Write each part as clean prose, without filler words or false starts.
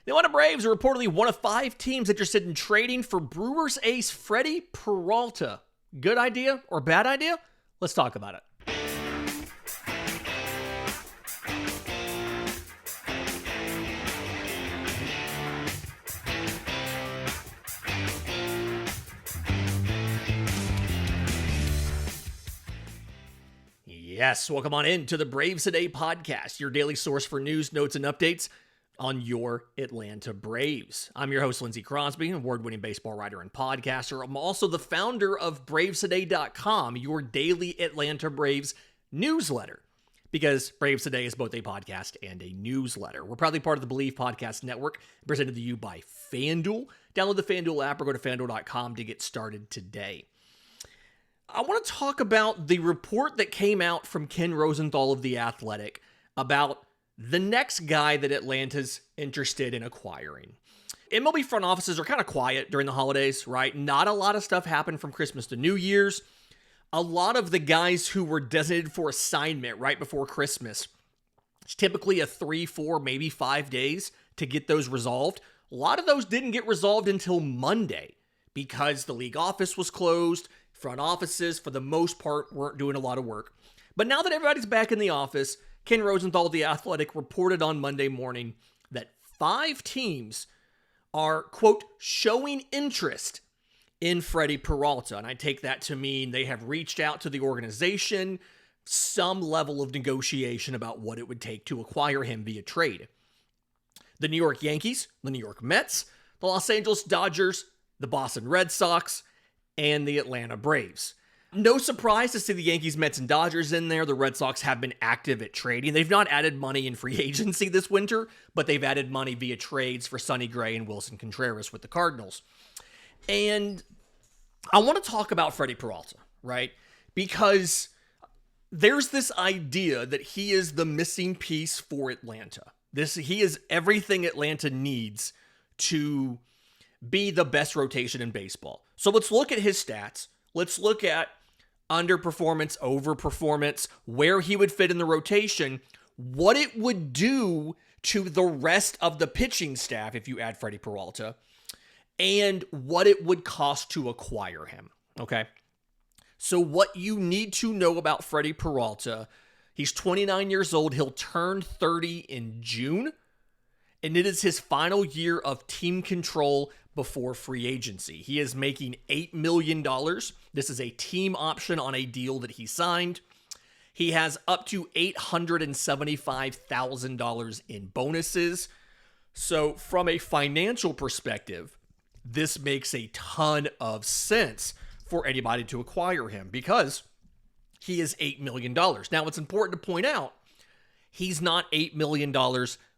The Atlanta Braves are reportedly one of 5 teams interested in trading for Brewers ace Freddie Peralta. Good idea or bad idea? Let's talk about it. Yes, welcome on in to the Braves Today podcast, your daily source for news, notes, and updates on your Atlanta Braves. I'm your host, Lindsay Crosby, award-winning baseball writer and podcaster. I'm also the founder of BravesToday.com, your daily Atlanta Braves newsletter, because Braves Today is both a podcast and a newsletter. We're proudly part of the Believe Podcast Network, presented to you by FanDuel. Download the FanDuel app or go to FanDuel.com to get started today. I want to talk about the report that came out from Ken Rosenthal of The Athletic about the next guy that Atlanta's interested in acquiring. MLB front offices are kind of quiet during the holidays, right? Not a lot of stuff happened from Christmas to New Year's. A lot of the guys who were designated for assignment right before Christmas, it's typically a 3, 4, maybe 5 days to get those resolved. A lot of those didn't get resolved until Monday because the league office was closed. Front offices, for the most part, weren't doing a lot of work. But now that everybody's back in the office, Ken Rosenthal of The Athletic reported on Monday morning that 5 teams are, quote, showing interest in Freddie Peralta. And I take that to mean they have reached out to the organization, some level of negotiation about what it would take to acquire him via trade. The New York Yankees, the New York Mets, the Los Angeles Dodgers, the Boston Red Sox, and the Atlanta Braves. No surprise to see the Yankees, Mets, and Dodgers in there. The Red Sox have been active at trading. They've not added money in free agency this winter, but they've added money via trades for Sonny Gray and Wilson Contreras with the Cardinals. And I want to talk about Freddie Peralta, right? Because there's this idea that he is the missing piece for Atlanta. He is everything Atlanta needs to be the best rotation in baseball. So let's look at his stats. Let's look at underperformance, overperformance, where he would fit in the rotation, what it would do to the rest of the pitching staff if you add Freddie Peralta, and what it would cost to acquire him, okay? So what you need to know about Freddie Peralta, he's 29 years old. He'll turn 30 in June, and it is his final year of team control before free agency. He is making $8 million. This is a team option on a deal that he signed. He has up to $875,000 in bonuses. So from a financial perspective, this makes a ton of sense for anybody to acquire him because he is $8 million. Now, it's important to point out, he's not $8 million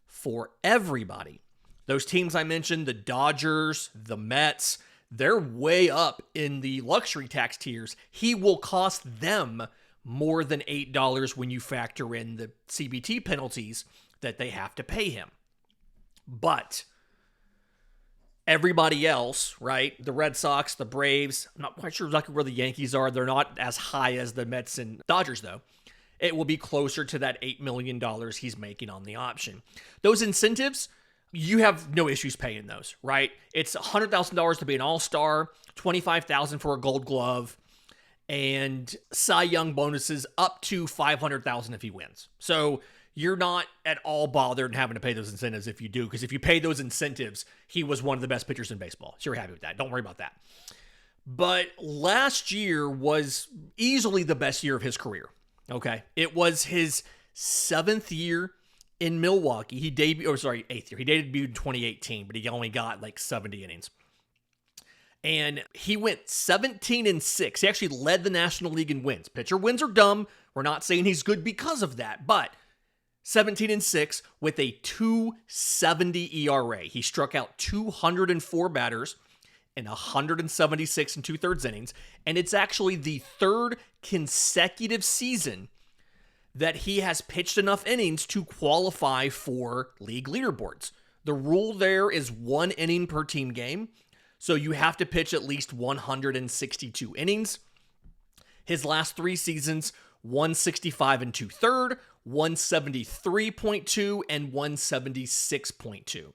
for everybody. Those teams I mentioned, the Dodgers, the Mets, they're way up in the luxury tax tiers. He will cost them more than $8 when you factor in the CBT penalties that they have to pay him. But everybody else, right? The Red Sox, the Braves, I'm not quite sure exactly where the Yankees are. They're not as high as the Mets and Dodgers, though. It will be closer to that $8 million he's making on the option. Those incentives, you have no issues paying those, right? It's $100,000 to be an all-star, $25,000 for a gold glove, and Cy Young bonuses up to $500,000 if he wins. So you're not at all bothered having to pay those incentives if you do, because if you pay those incentives, he was one of the best pitchers in baseball. So you're happy with that. Don't worry about that. But last year was easily the best year of his career, okay? It was his 7th year in Milwaukee. He debuted, 8th year. He debuted in 2018, but he only got like 70 innings. And he went 17-6. He actually led the National League in wins. Pitcher wins are dumb. We're not saying he's good because of that, but 17-6 with a 2.70 ERA. He struck out 204 batters in 176 and 2/3 innings, and it's actually the 3rd consecutive season that he has pitched enough innings to qualify for league leaderboards. The rule there is 1 inning per team game, so you have to pitch at least 162 innings. His last 3 seasons, 165 and 2/3, 173.2, and 176.2.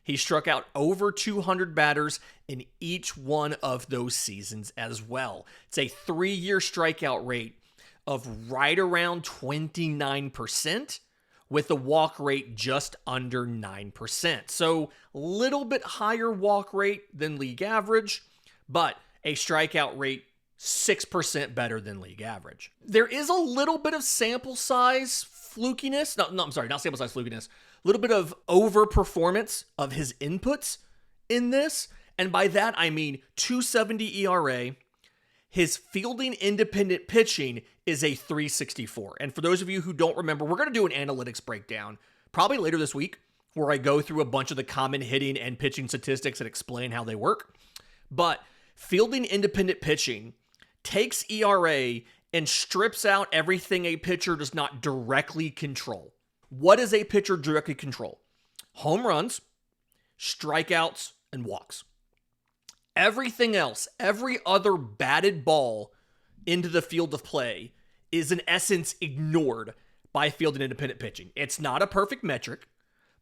He struck out over 200 batters in each one of those seasons as well. It's a 3-year strikeout rate of right around 29%, with a walk rate just under 9%. So a little bit higher walk rate than league average, but a strikeout rate 6% better than league average. There is a little bit of sample size flukiness. I'm sorry, not sample size flukiness. A little bit of overperformance of his inputs in this. And by that, I mean 2.70 ERA. His fielding independent pitching is a 3.64. And for those of you who don't remember, we're going to do an analytics breakdown probably later this week where I go through a bunch of the common hitting and pitching statistics and explain how they work. But fielding independent pitching takes ERA and strips out everything a pitcher does not directly control. What does a pitcher directly control? Home runs, strikeouts, and walks. Everything else, every other batted ball into the field of play is in essence ignored by fielding independent pitching. It's not a perfect metric,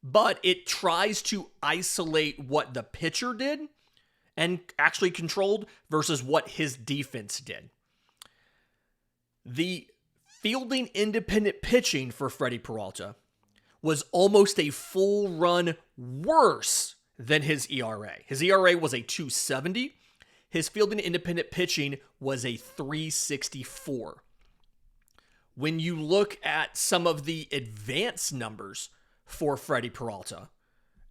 but it tries to isolate what the pitcher did and actually controlled versus what his defense did. The fielding independent pitching for Freddie Peralta was almost a full run worse than his ERA. His ERA was a 2.70. His fielding independent pitching was a 3.64. When you look at some of the advanced numbers for Freddie Peralta,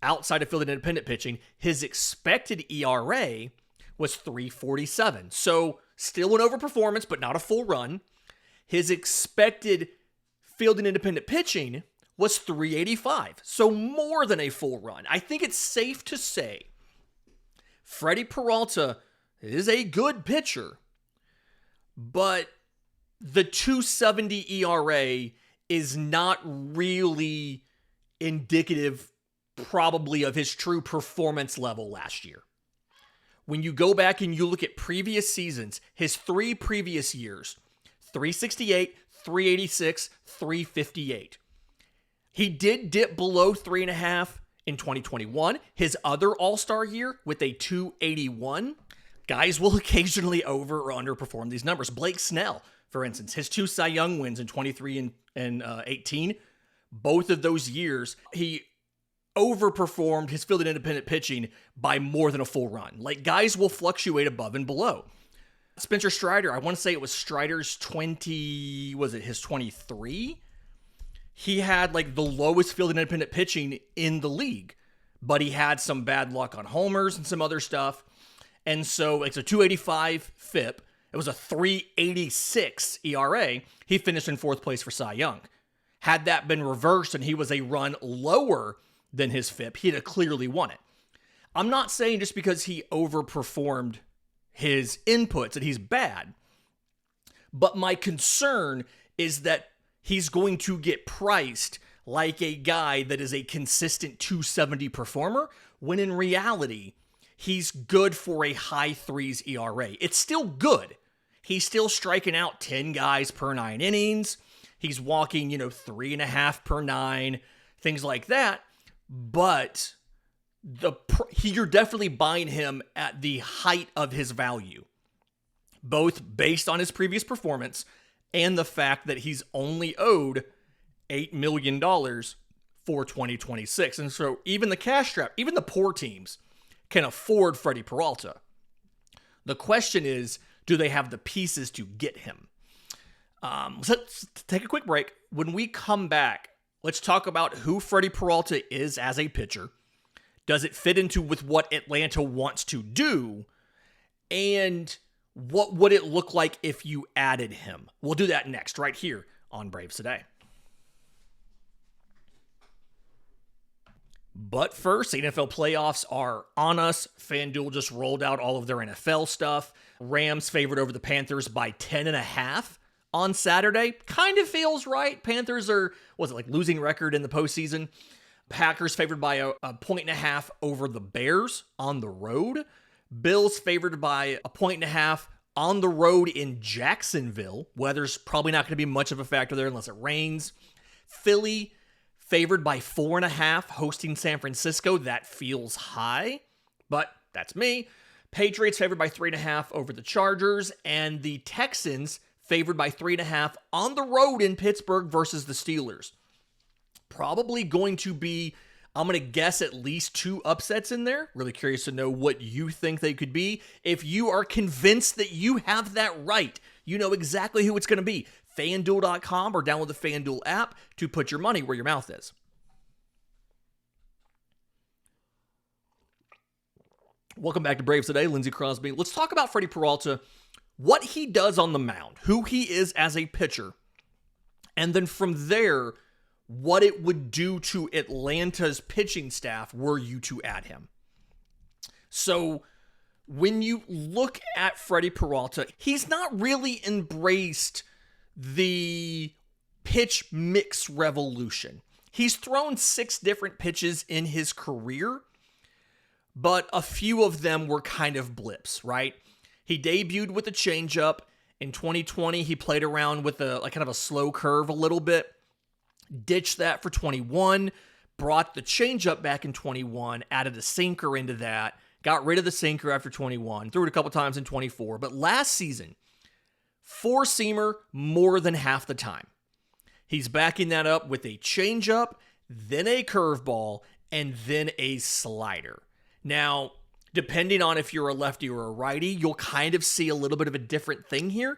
outside of fielding independent pitching, his expected ERA was 3.47. So still an overperformance, but not a full run. His expected fielding independent pitching was 3.85. So more than a full run. I think it's safe to say Freddie Peralta is a good pitcher, but the 2.70 ERA is not really indicative probably of his true performance level last year. When you go back and you look at previous seasons, his 3 previous years, 368, 386, 358. He did dip below 3.5 in 2021. His other All-Star year with a 281. Guys will occasionally over or underperform these numbers. Blake Snell, for instance, his 2 Cy Young wins in 23 and 18. Both of those years, he overperformed his fielded independent pitching by more than a full run. Like, guys will fluctuate above and below. Spencer Strider, I want to say it was Strider's 23? He had like the lowest fielded independent pitching in the league, but he had some bad luck on homers and some other stuff. And so it's a 285 FIP. It was a 386 ERA. He finished in 4th place for Cy Young. Had that been reversed and he was a run lower than his FIP, he'd have clearly won it. I'm not saying just because he overperformed his inputs that he's bad, but my concern is that he's going to get priced like a guy that is a consistent 270 performer, when in reality, he's good for a high 3s ERA. It's still good. He's still striking out 10 guys per 9 innings. He's walking, 3.5 per 9, things like that. But you're definitely buying him at the height of his value, both based on his previous performance and the fact that he's only owed $8 million for 2026. And so even the cash trap, even the poor teams can afford Freddie Peralta. The question is, do they have the pieces to get him? Let's take a quick break. When we come back, let's talk about who Freddie Peralta is as a pitcher. Does it fit into with what Atlanta wants to do? And what would it look like if you added him? We'll do that next, right here on Braves Today. But first, the NFL playoffs are on us. FanDuel just rolled out all of their NFL stuff. Rams favored over the Panthers by 10.5 on Saturday. Kind of feels right. Panthers are, losing record in the postseason. Packers favored by a 1.5 over the Bears on the road. Bills favored by a 1.5 on the road in Jacksonville. Weather's probably not going to be much of a factor there unless it rains. Philly favored by 4.5 hosting San Francisco. That feels high, but that's me. Patriots favored by 3.5 over the Chargers, and the Texans favored by 3.5 on the road in Pittsburgh versus the Steelers. Probably going to be, I'm going to guess, at least 2 upsets in there. Really curious to know what you think they could be. If you are convinced that you have that right, you know exactly who it's going to be. FanDuel.com or download the FanDuel app to put your money where your mouth is. Welcome back to Braves Today. Lindsay Crosby. Let's talk about Freddie Peralta, what he does on the mound, who he is as a pitcher, and then from there, what it would do to Atlanta's pitching staff were you to add him. So when you look at Freddie Peralta, he's not really embraced the pitch mix revolution. He's thrown 6 different pitches in his career, but a few of them were kind of blips, right? He debuted with a changeup. In 2020, he played around with kind of a slow curve a little bit, ditched that for 21, brought the changeup back in 21, added a sinker into that, got rid of the sinker after 21, threw it a couple times in 24, but last season, 4-seamer more than half the time. He's backing that up with a changeup, then a curveball, and then a slider. Now, depending on if you're a lefty or a righty, you'll kind of see a little bit of a different thing here.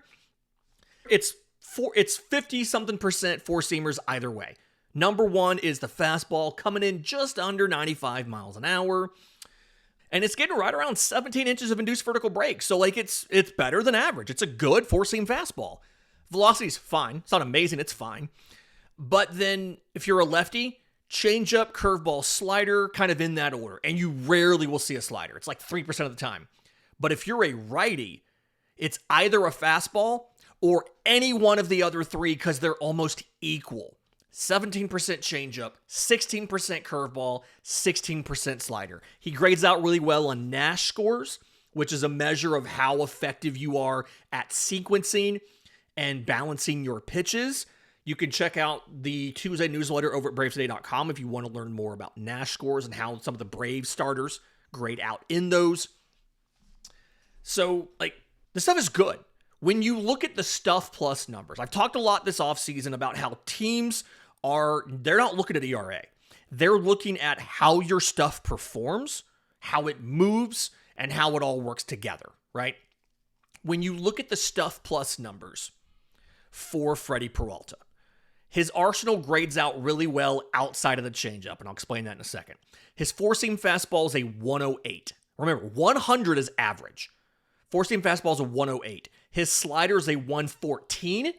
It's 50-something% 4-seamers either way. Number 1 is the fastball coming in just under 95 miles an hour. And it's getting right around 17 inches of induced vertical break. So, it's better than average. It's a good 4-seam fastball. Velocity's fine. It's not amazing. It's fine. But then if you're a lefty, changeup, curveball, slider, kind of in that order. And you rarely will see a slider. It's like 3% of the time. But if you're a righty, it's either a fastball or any one of the other 3 because they're almost equal. 17% changeup, 16% curveball, 16% slider. He grades out really well on Nash scores, which is a measure of how effective you are at sequencing and balancing your pitches. You can check out the Tuesday newsletter over at bravestoday.com if you want to learn more about Nash scores and how some of the Braves starters grade out in those. So, the stuff is good. When you look at the Stuff Plus numbers, I've talked a lot this offseason about how teams they're not looking at ERA. They're looking at how your stuff performs, how it moves, and how it all works together, right? When you look at the Stuff Plus numbers for Freddie Peralta, his arsenal grades out really well outside of the changeup, and I'll explain that in a second. His 4-seam fastball is a 108. Remember, 100 is average. 4-seam fastball is a 108. His slider is a 114.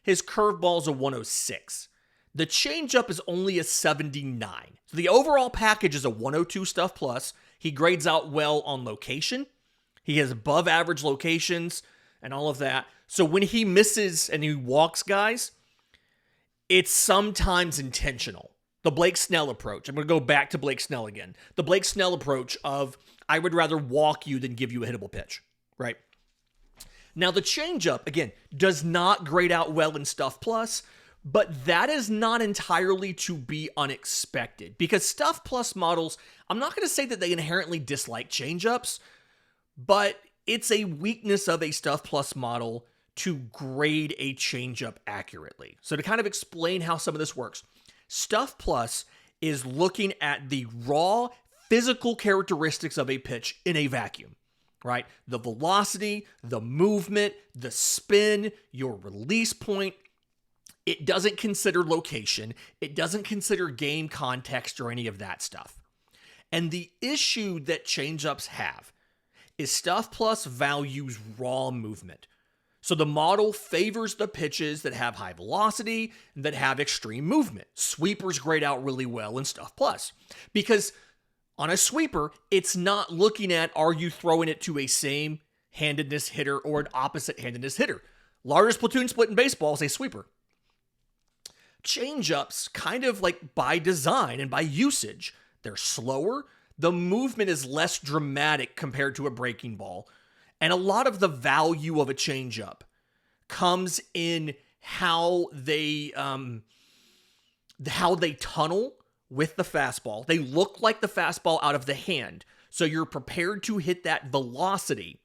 His curveball is a 106. The changeup is only a 79. So the overall package is a 102 Stuff Plus. He grades out well on location. He has above average locations and all of that. So when he misses and he walks guys, it's sometimes intentional. The Blake Snell approach. I'm going to go back to Blake Snell again. The Blake Snell approach of, I would rather walk you than give you a hittable pitch, right? Now, the changeup, again, does not grade out well in Stuff Plus, but that is not entirely to be unexpected because Stuff Plus models, I'm not going to say that they inherently dislike changeups, but it's a weakness of a Stuff Plus model to grade a changeup accurately. So to kind of explain how some of this works, Stuff Plus is looking at the raw physical characteristics of a pitch in a vacuum, right? The velocity, the movement, the spin, your release point. It doesn't consider location. It doesn't consider game context or any of that stuff. And the issue that changeups have is Stuff Plus values raw movement. So the model favors the pitches that have high velocity and that have extreme movement. Sweepers grade out really well in Stuff Plus because on a sweeper, it's not looking at are you throwing it to a same-handedness hitter or an opposite-handedness hitter. Largest platoon split in baseball is a sweeper. Changeups, kind of like by design and by usage, they're slower. The movement is less dramatic compared to a breaking ball. And a lot of the value of a changeup comes in how they how they tunnel with the fastball. They look like the fastball out of the hand. So you're prepared to hit that velocity.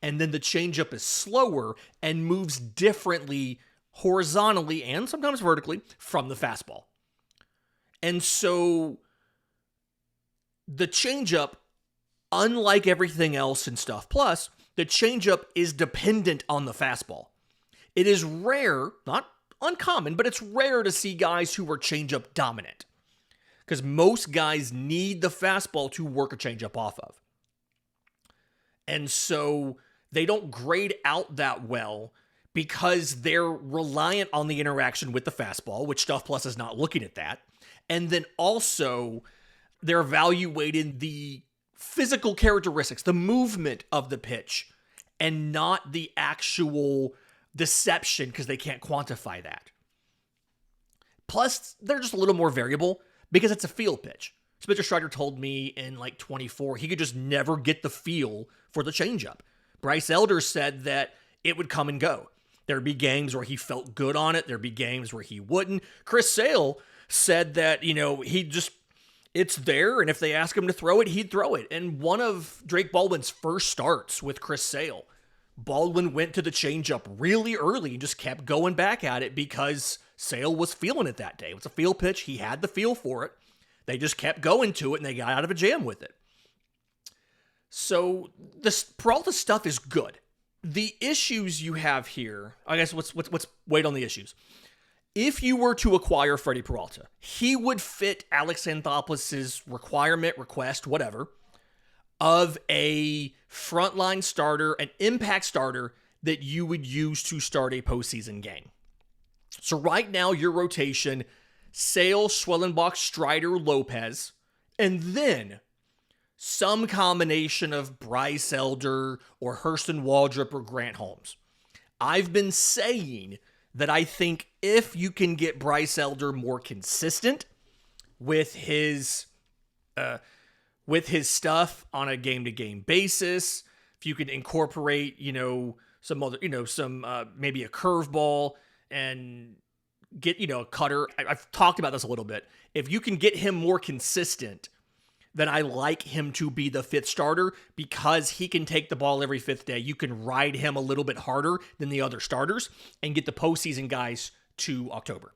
And then the changeup is slower and moves differently horizontally and sometimes vertically from the fastball. And so the changeup, unlike everything else in Stuff Plus, the changeup is dependent on the fastball. It is rare, not uncommon, but it's rare to see guys who are changeup dominant, because most guys need the fastball to work a changeup off of. And so they don't grade out that well because they're reliant on the interaction with the fastball, which Stuff Plus is not looking at that. And then also they're evaluating the physical characteristics, the movement of the pitch, and not the actual deception, because they can't quantify that. Plus, they're just a little more variable because it's a field pitch. Spencer Strider told me in like 24, he could just never get the feel for the changeup. Bryce Elder said that it would come and go. There'd be games where he felt good on it. There'd be games where he wouldn't. Chris Sale said that, it's there, and if they ask him to throw it, he'd throw it. And one of Drake Baldwin's first starts with Chris Sale, Baldwin went to the changeup really early and just kept going back at it because Sale was feeling it that day. It was a field pitch. He had the feel for it. They just kept going to it, and they got out of a jam with it. So this Peralta stuff is good. The issues you have here, I guess let's wait on the issues. If you were to acquire Freddie Peralta, he would fit Alex Anthopoulos' request, whatever, of a frontline starter, an impact starter that you would use to start a postseason game. So right now, your rotation, Sale, Schwellenbach, Strider, Lopez, and then some combination of Bryce Elder or Hurston Waldrop or Grant Holmes. I've been saying that I think if you can get Bryce Elder more consistent with his stuff on a game-to-game basis, if you can incorporate, some other, maybe a curveball and get, a cutter. I've talked about this a little bit. If you can get him more consistent, then I like him to be the fifth starter because he can take the ball every fifth day. You can ride him a little bit harder than the other starters and get the postseason guys to October.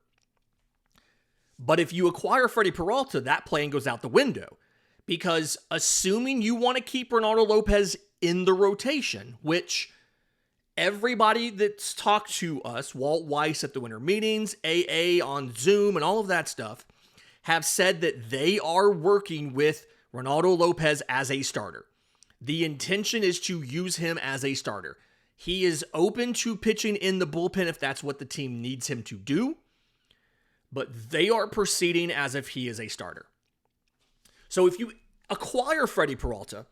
But if you acquire Freddie Peralta, that plan goes out the window, because assuming you want to keep Ronaldo Lopez in the rotation, which everybody that's talked to us, Walt Weiss at the winter meetings, AA on Zoom, and all of that stuff, have said that they are working with Ronaldo Lopez as a starter. The intention is to use him as a starter. He is open to pitching in the bullpen if that's what the team needs him to do, but they are proceeding as if he is a starter. So if you acquire Freddie Peralta,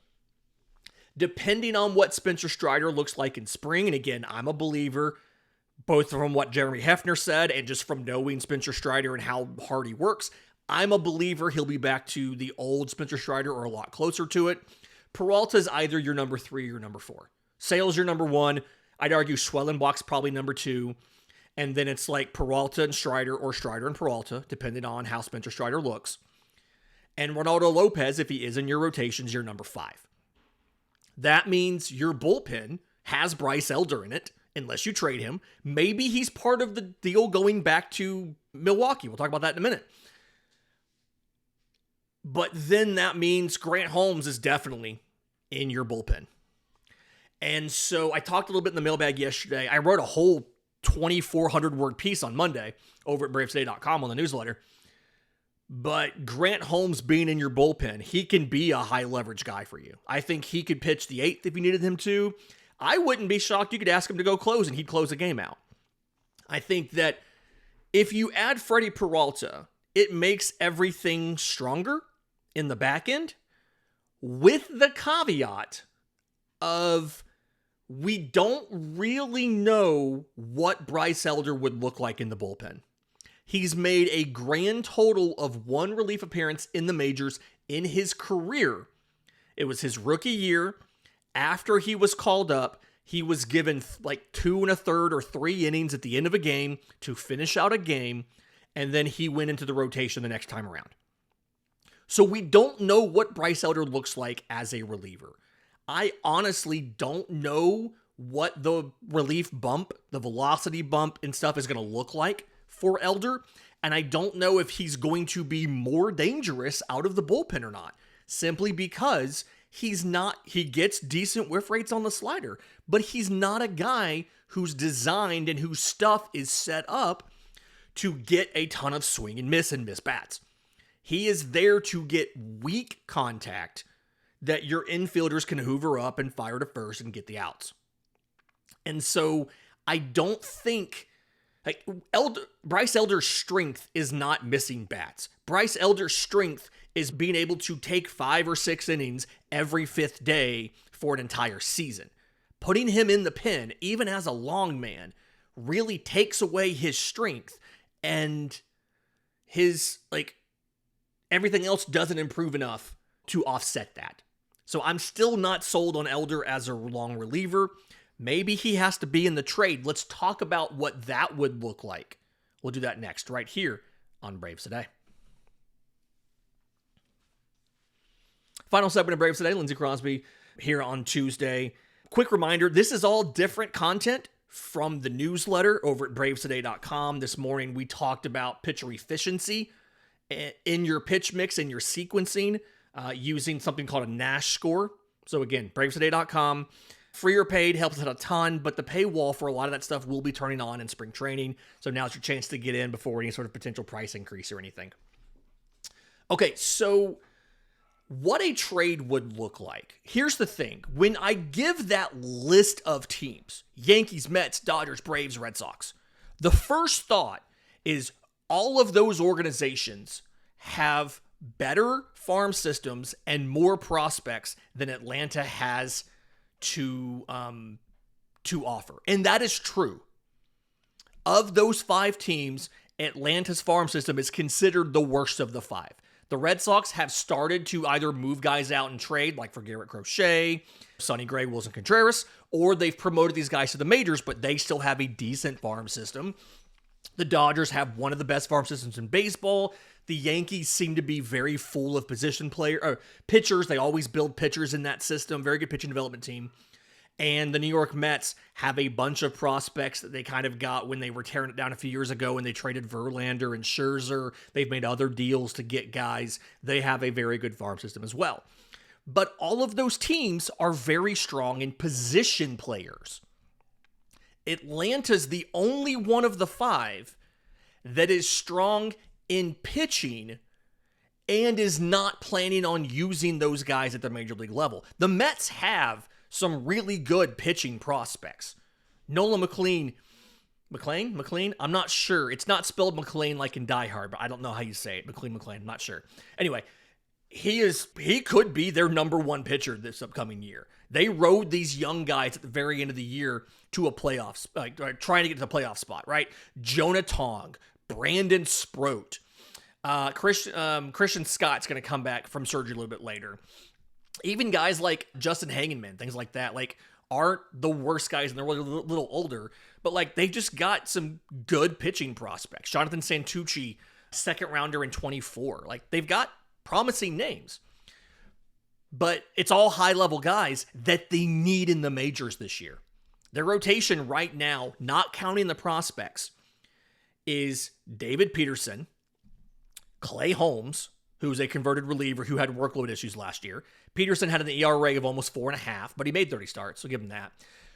depending on what Spencer Strider looks like in spring, and again, I'm a believer, both from what Jeremy Hefner said and just from knowing Spencer Strider and how hard he works, I'm a believer he'll be back to the old Spencer Strider or a lot closer to it. Peralta is either your number 3 or your number 4. Sale's your number 1. I'd argue Schwellenbach's probably number 2. And then it's like Peralta and Strider or Strider and Peralta, depending on how Spencer Strider looks. And Ronaldo Lopez, if he is in your rotation, is your number 5. That means your bullpen has Bryce Elder in it, unless you trade him. Maybe he's part of the deal going back to Milwaukee. We'll talk about that in a minute. But then that means Grant Holmes is definitely in your bullpen. And so I talked a little bit in the mailbag yesterday. I wrote a whole 2,400 word piece on Monday over at bravestoday.com on the newsletter. But Grant Holmes being in your bullpen, he can be a high leverage guy for you. I think he could pitch the 8th if you needed him to. I wouldn't be shocked. You could ask him to go close and he'd close a game out. I think that if you add Freddie Peralta, it makes everything stronger in the back end, with the caveat of we don't really know what Bryce Elder would look like in the bullpen. He's made a grand total of 1 relief appearance in the majors in his career. It was his rookie year. After he was called up, he was given like 2 1/3 or 3 innings at the end of a game to finish out a game. and then he went into the rotation the next time around. So we don't know what Bryce Elder looks like as a reliever. I honestly don't know what the relief bump, the velocity bump and stuff is going to look like for Elder. And I don't know if he's going to be more dangerous out of the bullpen or not, simply because he gets decent whiff rates on the slider, but he's not a guy who's designed and whose stuff is set up to get a ton of swing and miss bats. He is there to get weak contact that your infielders can hoover up and fire to first and get the outs. And so I don't think Bryce Elder's strength is not missing bats. Bryce Elder's strength is being able to take 5 or 6 innings every 5th day for an entire season. Putting him in the pen, even as a long man, really takes away his strength, and his, everything else doesn't improve enough to offset that. So I'm still not sold on Elder as a long reliever. Maybe he has to be in the trade. Let's talk about what that would look like. We'll do that next, right here on Braves Today. Final segment of Braves Today, Lindsay Crosby here on Tuesday. Quick reminder, this is all different content from the newsletter over at bravestoday.com. This morning we talked about pitcher efficiency in your pitch mix and your sequencing using something called a Nash score. So again, bravestoday.com. Free or paid helps out a ton, but the paywall for a lot of that stuff will be turning on in spring training. So now's your chance to get in before any sort of potential price increase or anything. Okay, so what a trade would look like. Here's the thing. When I give that list of teams, Yankees, Mets, Dodgers, Braves, Red Sox, the first thought is all of those organizations have better farm systems and more prospects than Atlanta has to offer. And that is true. Of those 5 teams, Atlanta's farm system is considered the worst of the 5. The Red Sox have started to either move guys out and trade, like for Garrett Crochet, Sonny Gray, Wilson Contreras, or they've promoted these guys to the majors, but they still have a decent farm system. The Dodgers have one of the best farm systems in baseball. The Yankees seem to be very full of pitchers. They always build pitchers in that system. Very good pitching development team. And the New York Mets have a bunch of prospects that they kind of got when they were tearing it down a few years ago when they traded Verlander and Scherzer. They've made other deals to get guys. They have a very good farm system as well. But all of those teams are very strong in position players. Atlanta's the only one of the 5 that is strong in pitching and is not planning on using those guys at the major league level. The Mets have some really good pitching prospects. Nolan McLean, I'm not sure. It's not spelled McLean like in Die Hard, but I don't know how you say it. McLean, I'm not sure. Anyway, he could be their number 1 pitcher this upcoming year. They rode these young guys at the very end of the year to a playoffs, trying to get to the playoff spot, right? Jonah Tong, Brandon Sproat, Christian Scott's going to come back from surgery a little bit later. Even guys like Justin Hagenman, things like that, aren't the worst guys, and they're really a little older, but they've just got some good pitching prospects. Jonathan Santucci, 2nd rounder in 24. They've got promising names. But it's all high-level guys that they need in the majors this year. Their rotation right now, not counting the prospects, is David Peterson, Clay Holmes, who's a converted reliever who had workload issues last year. Peterson had an ERA of almost 4.5, but he made 30 starts, so give him that.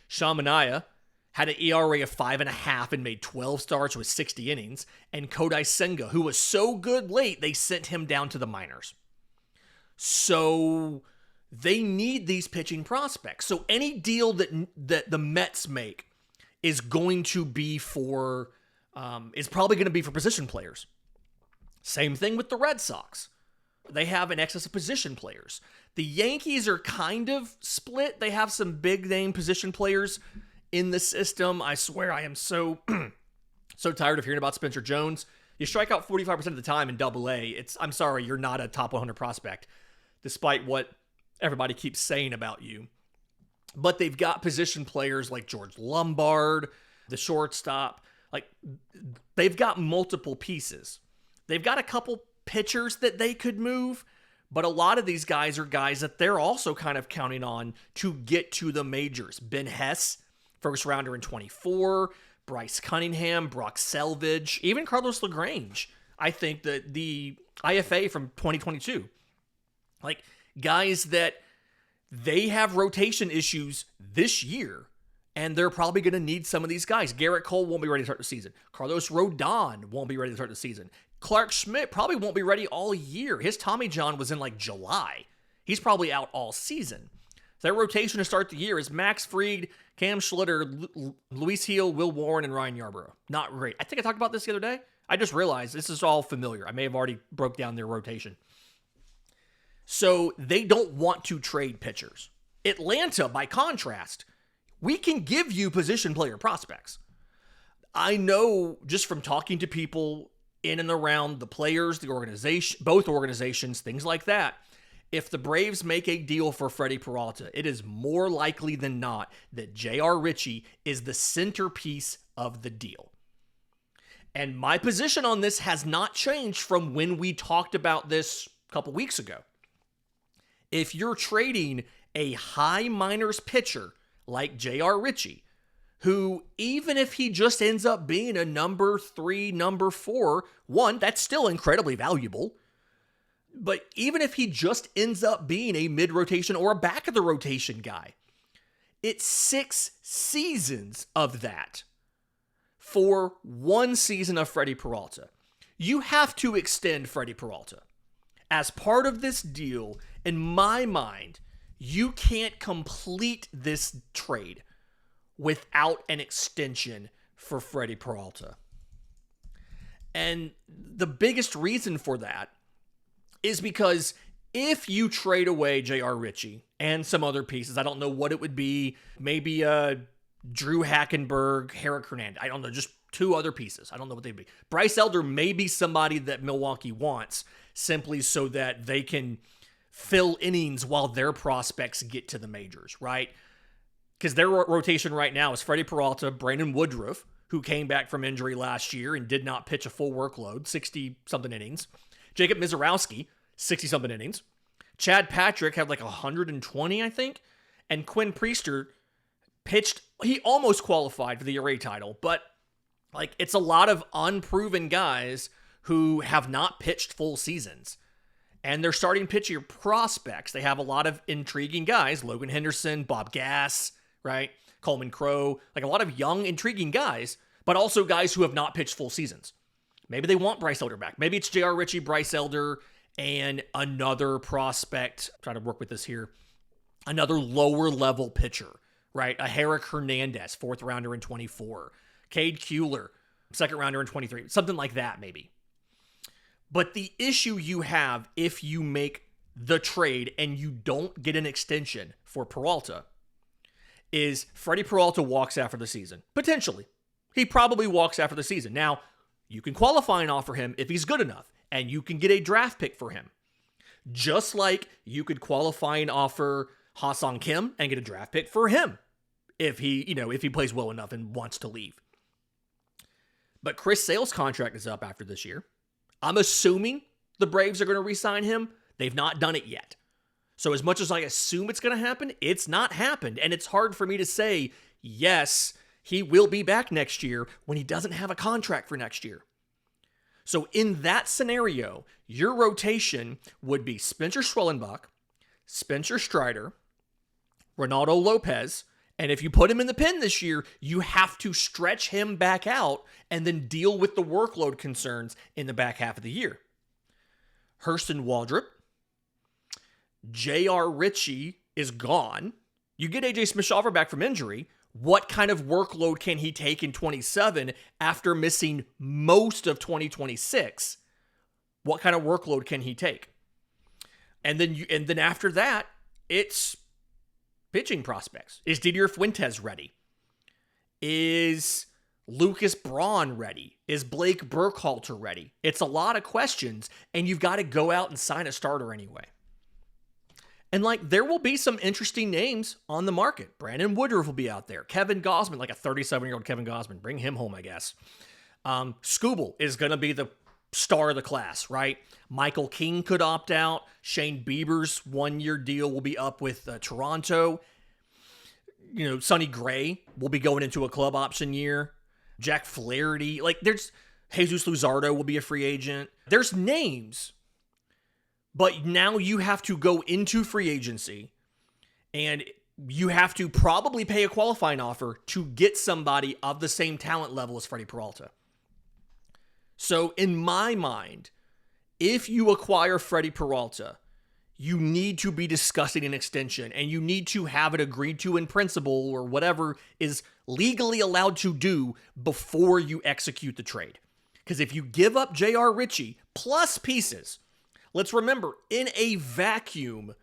Sean Manaea had an ERA of 5.5 and made 12 starts with 60 innings. And Kodai Senga, who was so good late, they sent him down to the minors. So they need these pitching prospects. So any deal that the Mets make is going to be is probably going to be for position players. Same thing with the Red Sox. They have an excess of position players. The Yankees are kind of split. They have some big name position players in the system. I swear I am so tired of hearing about Spencer Jones. You strike out 45% of the time in Double-A. I'm sorry, you're not a top 100 prospect, despite what everybody keeps saying about you. But they've got position players like George Lombard, the shortstop, Like, they've got multiple pieces. They've got a couple pitchers that they could move, but a lot of these guys are guys that they're also kind of counting on to get to the majors. Ben Hess, first rounder in 24, Bryce Cunningham, Brock Selvage, even Carlos LaGrange. I think that the IFA from 2022, like guys that they have rotation issues this year, and they're probably going to need some of these guys. Garrett Cole won't be ready to start the season. Carlos Rodon won't be ready to start the season. Clark Schmidt probably won't be ready all year. His Tommy John was in like July. He's probably out all season. So their rotation to start the year is Max Fried, Cam Schlitter, Luis Heel, Will Warren, and Ryan Yarbrough. Not great. I think I talked about this the other day. I just realized this is all familiar. I may have already broke down their rotation. So they don't want to trade pitchers. Atlanta, by contrast, we can give you position player prospects. I know just from talking to people in and around the players, the organization, both organizations, things like that, if the Braves make a deal for Freddie Peralta, it is more likely than not that J.R. Ritchie is the centerpiece of the deal. And my position on this has not changed from when we talked about this a couple weeks ago. If you're trading a high minors pitcher like J.R. Ritchie, who, even if he just ends up being a number 3, number 4, one, that's still incredibly valuable. But even if he just ends up being a mid-rotation or a back-of-the-rotation guy, it's 6 seasons of that for 1 season of Freddie Peralta. You have to extend Freddie Peralta. As part of this deal, in my mind, you can't complete this trade without an extension for Freddie Peralta. And the biggest reason for that is because if you trade away J.R. Ritchie and some other pieces, I don't know what it would be, maybe Drew Hackenberg, Herrick Hernandez, I don't know, just 2 other pieces. I don't know what they'd be. Bryce Elder may be somebody that Milwaukee wants simply so that they can fill innings while their prospects get to the majors, right? Because their rotation right now is Freddie Peralta, Brandon Woodruff, who came back from injury last year and did not pitch a full workload, 60-something innings. Jacob Mizorowski, 60-something innings. Chad Patrick had like 120, I think. And Quinn Priester pitched, he almost qualified for the ERA title, but like it's a lot of unproven guys who have not pitched full seasons. And they're starting pitcher prospects. They have a lot of intriguing guys, Logan Henderson, Bob Gass, right? Coleman Crowe, like a lot of young, intriguing guys, but also guys who have not pitched full seasons. Maybe they want Bryce Elder back. Maybe it's J.R. Ritchie, Bryce Elder, and another prospect. I'm trying to work with this here. Another lower level pitcher, right? A Herrick Hernandez, 4th rounder in 24. Cade Kuehler, 2nd rounder in 23. Something like that, maybe. But the issue you have if you make the trade and you don't get an extension for Peralta is Freddie Peralta walks after the season. Potentially. He probably walks after the season. Now, you can qualify and offer him if he's good enough, and you can get a draft pick for him. Just like you could qualify and offer Ha-Seong Kim and get a draft pick for him if he plays well enough and wants to leave. But Chris Sale's contract is up after this year. I'm assuming the Braves are going to re-sign him. They've not done it yet. So as much as I assume it's going to happen, it's not happened. And it's hard for me to say, yes, he will be back next year when he doesn't have a contract for next year. So in that scenario, your rotation would be Spencer Schwellenbach, Spencer Strider, Ronaldo Lopez, and if you put him in the pen this year, you have to stretch him back out and then deal with the workload concerns in the back half of the year. Hurston Waldrop, J.R. Ritchie is gone. You get A.J. Smith-Shawver back from injury. What kind of workload can he take in 27 after missing most of 2026? What kind of workload can he take? And then after that, it's pitching prospects. Is Didier Fuentes ready? Is Lucas Braun ready? Is Blake Burkhalter ready? It's a lot of questions, and you've got to go out and sign a starter anyway. And like, there will be some interesting names on the market. Brandon Woodruff will be out there. Kevin Gausman, like a 37-year-old Kevin Gausman. Bring him home, I guess. Skubal is going to be the star of the class, right? Michael King could opt out. Shane Bieber's 1-year deal will be up with Toronto. You know, Sonny Gray will be going into a club option year. Jack Flaherty. Like, there's Jesus Luzardo will be a free agent. There's names. But now you have to go into free agency and you have to probably pay a qualifying offer to get somebody of the same talent level as Freddie Peralta. So in my mind, if you acquire Freddie Peralta, you need to be discussing an extension and you need to have it agreed to in principle or whatever is legally allowed to do before you execute the trade. Because if you give up J.R. Ritchie plus pieces, let's remember, in a vacuum,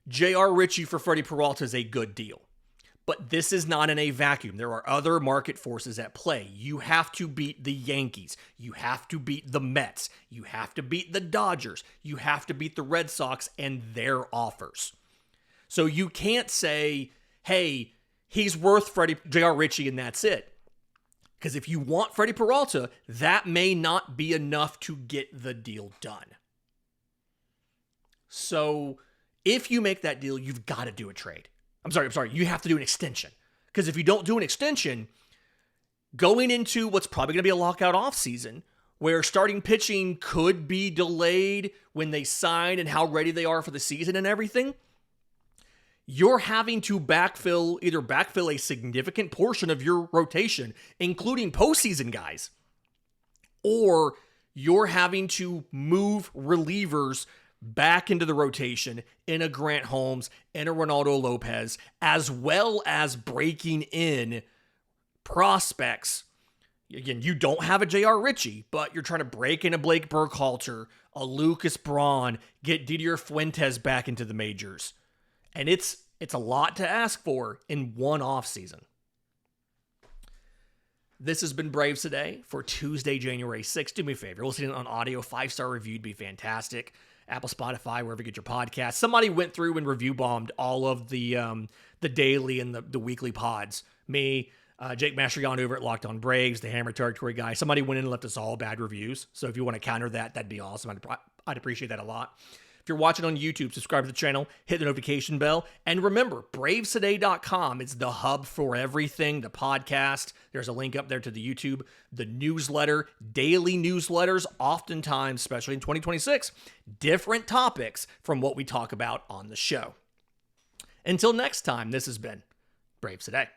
J.R. Ritchie for Freddie Peralta is a good deal. But this is not in a vacuum. There are other market forces at play. You have to beat the Yankees. You have to beat the Mets. You have to beat the Dodgers. You have to beat the Red Sox and their offers. So you can't say, hey, he's worth J.R. Ritchie and that's it. Because if you want Freddie Peralta, that may not be enough to get the deal done. So if you make that deal, you've got to do a trade. I'm sorry. You have to do an extension. Because if you don't do an extension, going into what's probably going to be a lockout offseason, where starting pitching could be delayed when they sign and how ready they are for the season and everything, you're having to either backfill a significant portion of your rotation, including postseason guys, or you're having to move relievers back into the rotation in a Grant Holmes and a Ronaldo Lopez, as well as breaking in prospects. Again, you don't have a J.R. Ritchie, but you're trying to break in a Blake Burkhalter, a Lucas Braun, get Didier Fuentes back into the majors. And it's a lot to ask for in one offseason. This has been Braves Today for Tuesday, January 6th. Do me a favor, listening on audio, 5-star review would be fantastic. Apple, Spotify, wherever you get your podcasts. Somebody went through and review bombed all of the daily and the weekly pods. Me, Jake Mastriano over at Locked On Braves, the Hammer Territory guy. Somebody went in and left us all bad reviews. So if you want to counter that, that'd be awesome. I'd appreciate that a lot. If you're watching on YouTube, subscribe to the channel, hit the notification bell, and remember, bravestoday.com is the hub for everything, the podcast. There's a link up there to the YouTube, the newsletter, daily newsletters, oftentimes, especially in 2026, different topics from what we talk about on the show. Until next time, this has been Braves Today.